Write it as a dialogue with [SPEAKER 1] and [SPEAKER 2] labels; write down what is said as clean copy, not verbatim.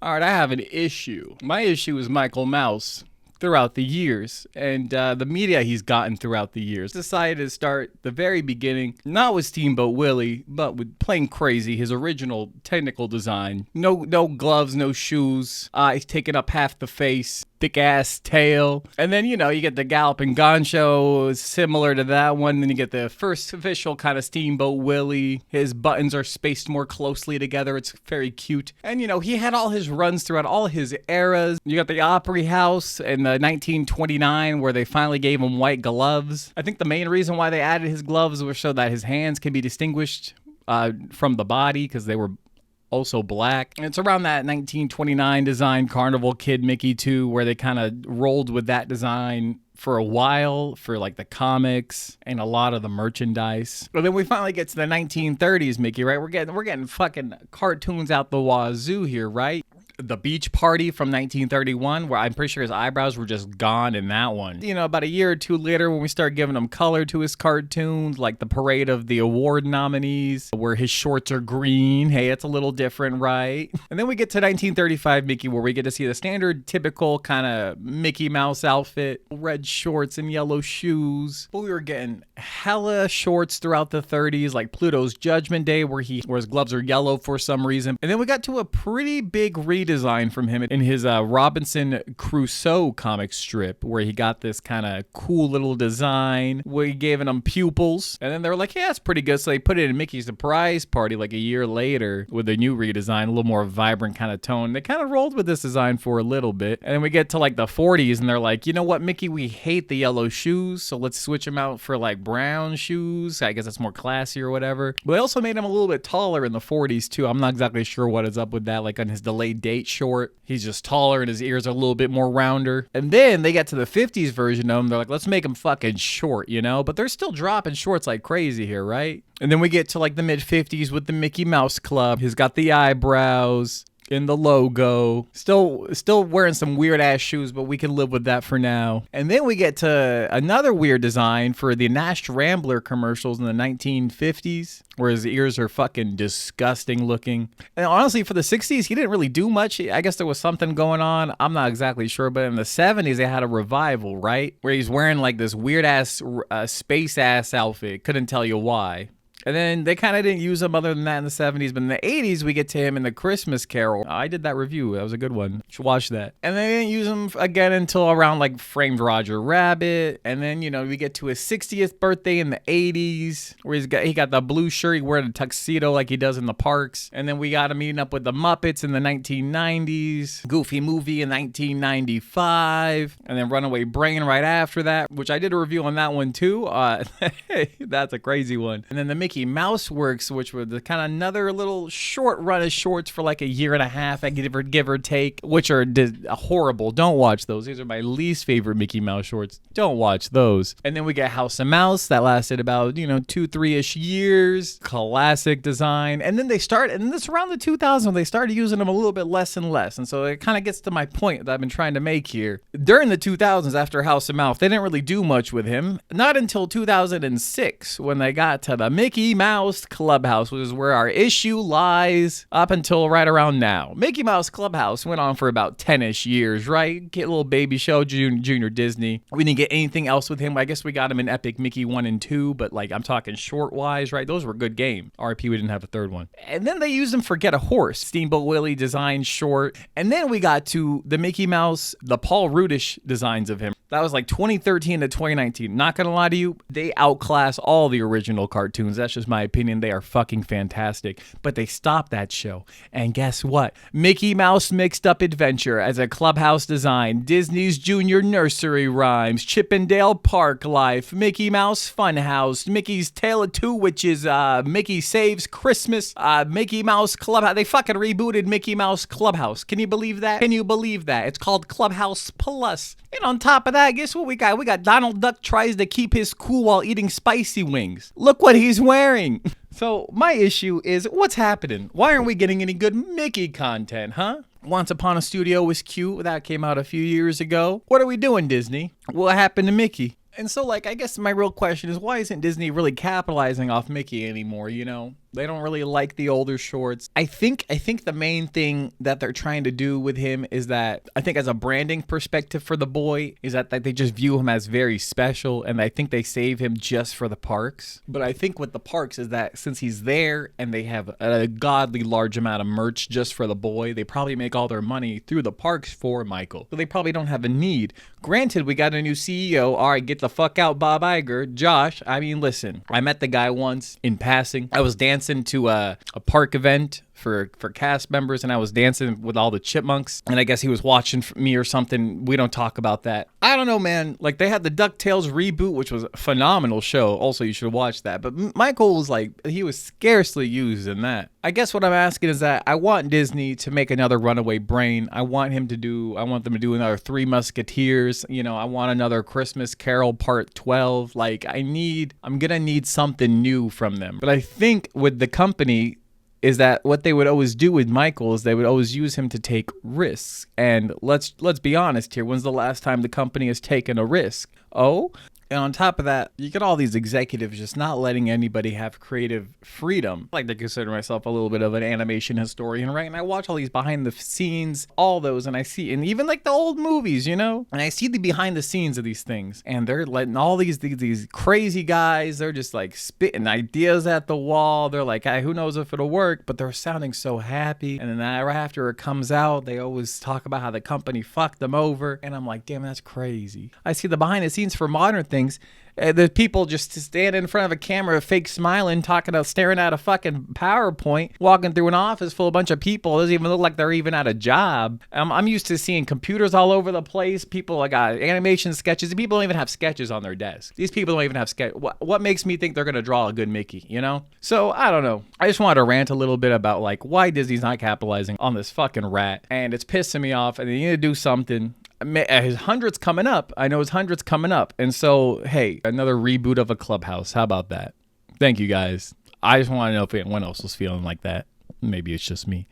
[SPEAKER 1] All right, I have an issue. My issue is Michael Mouse throughout the years and the media he's gotten throughout the years. Decided to start the very beginning, not with Steamboat Willie, but with Plain Crazy, his original technical design. No gloves, no shoes. He's taking up half the face. Thick ass tail. And then, you get the Galloping Gancho, similar to that one. Then you get the first official kind of Steamboat Willie. His buttons are spaced more closely together. It's very cute. And, he had all his runs throughout all his eras. You got the Opry House in the 1929 where they finally gave him white gloves. I think the main reason why they added his gloves was so that his hands can be distinguished from the body because they were also black. And it's around that 1929 design Carnival Kid Mickey too, where they kind of rolled with that design for a while for like the comics and a lot of the merchandise. But then we finally get to the 1930s Mickey, right? We're getting fucking cartoons out the wazoo here, right? The Beach Party from 1931, where I'm pretty sure his eyebrows were just gone in that one. About a year or two later when we start giving him color to his cartoons, like the parade of the award nominees, where his shorts are green. Hey, it's a little different, right? And then we get to 1935 Mickey, where we get to see the standard, typical kind of Mickey Mouse outfit, red shorts and yellow shoes. But we were getting hella shorts throughout the 30s, like Pluto's Judgment Day, where his gloves are yellow for some reason. And then we got to a pretty big redesign from him in his Robinson Crusoe comic strip, where he got this kind of cool little design where he gave him pupils, and then they were like, yeah, it's pretty good, so they put it in Mickey's Surprise Party like a year later with a new redesign, a little more vibrant kind of tone. They kind of rolled with this design for a little bit, and then we get to like the 40s and they're like, you know what, Mickey, we hate the yellow shoes, so let's switch them out for like brown shoes. I guess that's more classy or whatever. But they also made him a little bit taller in the 40s too. I'm not exactly sure what is up with that, like on his delayed date short, he's just taller and his ears are a little bit more rounder. And then they get to the 50s version of him, they're like, let's make him fucking short, but they're still dropping shorts like crazy here, right? And then we get to like the mid 50s with the Mickey Mouse Club. He's got the eyebrows in the logo, still wearing some weird ass shoes, but we can live with that for now. And then we get to another weird design for the Nash Rambler commercials in the 1950s, where his ears are fucking disgusting looking. And honestly, for the 60s, he didn't really do much. I guess there was something going on. I'm not exactly sure, but in the 70s, they had a revival, right? Where he's wearing like this weird ass space ass outfit. Couldn't tell you why. And then they kind of didn't use him other than that in the 70s. But in the 80s, we get to him in the Christmas Carol. I did that review. That was a good one. You should watch that. And they didn't use him again until around like Framed Roger Rabbit. And then, we get to his 60th birthday in the 80s, where he got the blue shirt. He wears a tuxedo like he does in the parks. And then we got him meeting up with the Muppets in the 1990s. Goofy Movie in 1995. And then Runaway Brain right after that, which I did a review on that one too. That's a crazy one. And then the Mickey Mouse Works, which were the kind of another little short run of shorts for like a year and a half, give or take, which are horrible. Don't watch those. These are my least favorite Mickey Mouse shorts. Don't watch those. And then we get House of Mouse that lasted about 2-3-ish years. Classic design. And then this around the 2000s, they started using them a little bit less and less. And so it kind of gets to my point that I've been trying to make here. During the 2000s, after House of Mouse, they didn't really do much with him. Not until 2006 when they got to the Mickey Mouse Clubhouse, which is where our issue lies up until right around now. Mickey Mouse Clubhouse went on for about 10-ish years, right? Get a little baby show, Junior Disney. We didn't get anything else with him. I guess we got him in Epic Mickey 1 and 2, but like I'm talking short-wise, right? Those were good games. RP, we didn't have a third one. And then they used him for Get a Horse, Steamboat Willie design short. And then we got to the Mickey Mouse, the Paul Rudish designs of him. That was like 2013 to 2019. Not gonna lie to you, they outclass all the original cartoons. That's just my opinion. They are fucking fantastic. But they stopped that show. And guess what? Mickey Mouse Mixed Up Adventure as a Clubhouse design. Disney's Junior Nursery Rhymes. Chippendale Park Life. Mickey Mouse Funhouse. Mickey's Tale of Two Witches. Mickey Saves Christmas. Mickey Mouse Clubhouse. They fucking rebooted Mickey Mouse Clubhouse. Can you believe that? Can you believe that? It's called Clubhouse Plus. And on top of that, guess what we got? We got Donald Duck tries to keep his cool while eating spicy wings. Look what he's wearing. So my issue is, what's happening? Why aren't we getting any good Mickey content, huh? Once Upon a Studio was cute. That came out a few years ago. What are we doing, Disney? What happened to Mickey? And so, I guess my real question is, why isn't Disney really capitalizing off Mickey anymore, They don't really like the older shorts. I think the main thing that they're trying to do with him is that, I think as a branding perspective for the boy, is that they just view him as very special, and I think they save him just for the parks. But I think with the parks is that since he's there and they have a godly large amount of merch just for the boy, they probably make all their money through the parks for Michael. So they probably don't have a need. Granted, we got a new CEO. All right, get the fuck out, Bob Iger. Josh, I mean, listen, I met the guy once in passing. I was dancing to a park event for cast members, and I was dancing with all the chipmunks, and I guess he was watching me or something. We don't talk about that. I don't know, man. Like, they had the DuckTales reboot, which was a phenomenal show. Also, you should watch that. But Michael was like, he was scarcely used in that. I guess what I'm asking is that I want Disney to make another Runaway Brain. I want them to do another Three Musketeers. You know, I want another Christmas Carol Part 12. Like, I'm gonna need something new from them. But I think with the company, is that what they would always do with Michael is they would always use him to take risks. And let's be honest here. When's the last time the company has taken a risk? Oh? And on top of that, you get all these executives just not letting anybody have creative freedom. I like to consider myself a little bit of an animation historian, right? And I watch all these behind the scenes, all those, and I see, and even like the old movies, you know? And I see the behind the scenes of these things. And they're letting all these crazy guys, they're just like spitting ideas at the wall. They're like, hey, who knows if it'll work? But they're sounding so happy. And then right after it comes out, they always talk about how the company fucked them over. And I'm like, damn, that's crazy. I see the behind the scenes for modern things. The people just stand in front of a camera, fake smiling, staring at a fucking PowerPoint, walking through an office full of a bunch of people. It doesn't even look like they're even at a job. I'm used to seeing computers all over the place. People like animation sketches. And people don't even have sketches on their desk. These people don't even have sketch. What makes me think they're gonna draw a good Mickey? You know? So I don't know. I just wanted to rant a little bit about like why Disney's not capitalizing on this fucking rat, and it's pissing me off. And they need to do something. His 100's coming up. I know his 100's coming up. And so, hey, another reboot of a Clubhouse. How about that? Thank you, guys. I just want to know if anyone else was feeling like that. Maybe it's just me.